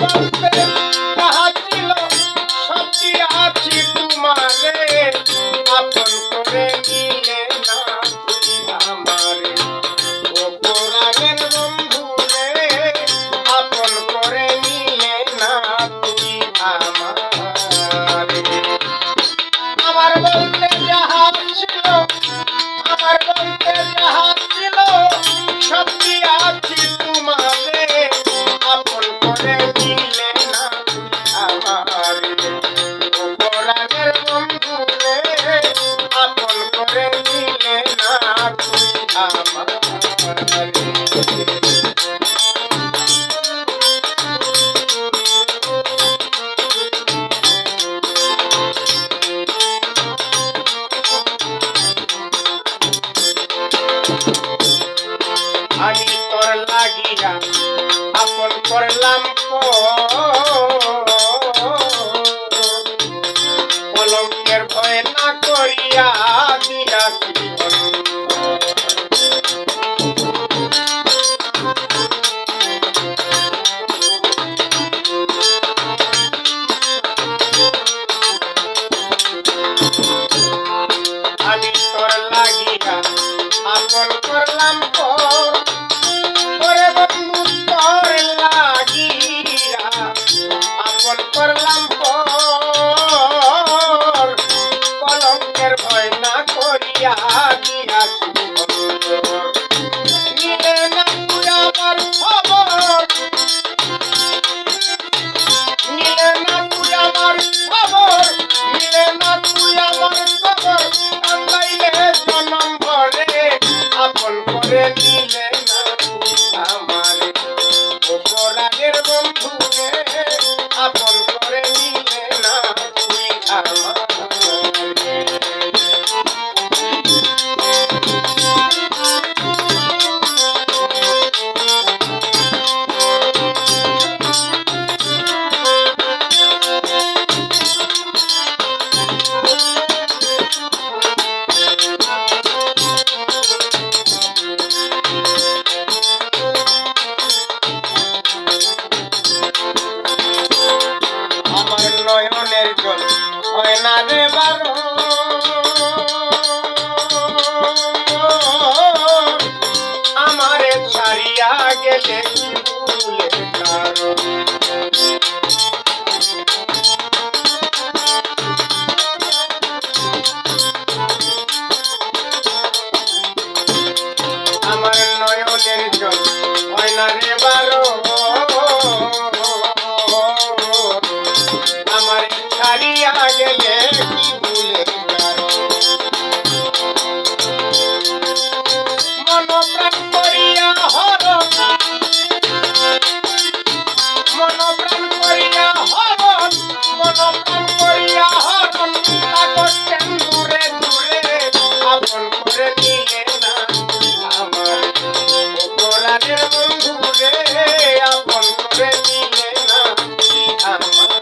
বলতে যাহা ছিল সব দিয়াছি তোমারে, আপন করে নিলে না তুমি আমারে। ও পরাণের বন্ধু রে, আপন করে নিলে না তুমি আমারে। আমার বলতে যাহা ছিল, আমার বলতে যাহা ছিল সব দিয়াছি তোমারে, আপন করে নিলে না আমারে। ও পরাণের বন্ধু রে, আপন করে নিলে না তুমি আমারে। আমি তোর লাগিয়া আপন করলাম কলঙ্কের ভয় না করিয়া দিয়াছি আমি তোর লাগিয়া আপন করলাম ওরে বন্ধু তোর লাগিয়া আপন করলাম কলঙ্কের ভয় না করিয়া দিয়াছি নিলে না তুই আমার খবর, নিলে না তুই আমার খবর, নিলে না তুই আমার খবর, কান্দাইলে জনম ভরে আপন করে নিলে না তুই আমারে। ও পরাণের বন্ধু রে, আপন করে নিলে না তুই আমারে। আমার নয়নের জল হয় না রে বারণ, আমারে ছাড়িয়া গেলে কি ভুলের কারণ। আমার নয়নের জল হয় না রে বারণ, আমার ছাড়িয়া গেলে কি ভুলের কারণ। মন প্রাণ করিয়া হরণ, মন প্রাণ করিয়া হরণ, মন প্রাণ করিয়া হরণ, তা করছেন দূরে দূরে আপন করে নিলে না আমার। ও পরাণের বন্ধু রে, আপন করে নিলে না আমার।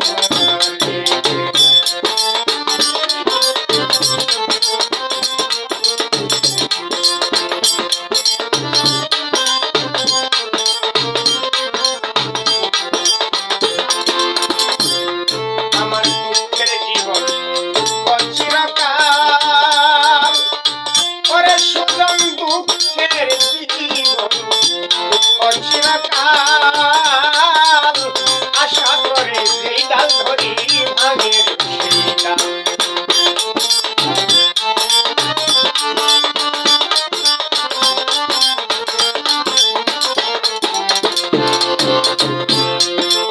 আমার দুঃখের জীবন চিরকাল, ওরে সুজন দুঃখের জীবন চিরকাল, আশা করে যেই ডাল ধরি ভাঙের সেই ডাল।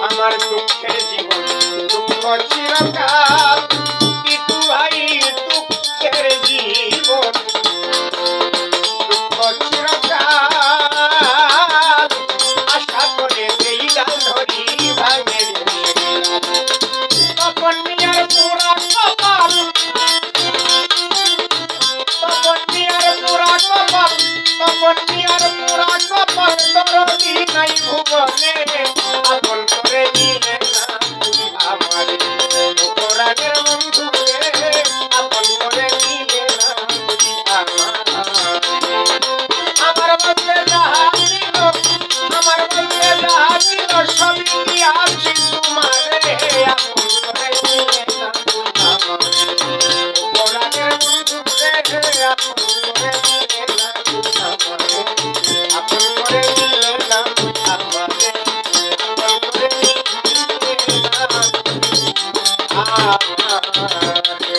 আমার দুঃখের জীবন দুঃখ চিরকাল, পিতু ভাই দুঃখের জীবন দুঃখ চিরকাল, আশা করে যেই ডাল ধরি ভাঙের তপন মিয়ার পুরা কপাল, তপন মিয়ার পুরা কপাল, তপন মিয়ার পুরা কপাল, দরদি নাই ভুবনে আপন করে নিলে না তুমি আমারে। ও পরাণের বন্ধু রে, আপন করে নিলে না তুমি আমারে। আমার বলতে যাহা ছিল, আমার বলতে যাহা ছিল সবই দিয়াছি আমারে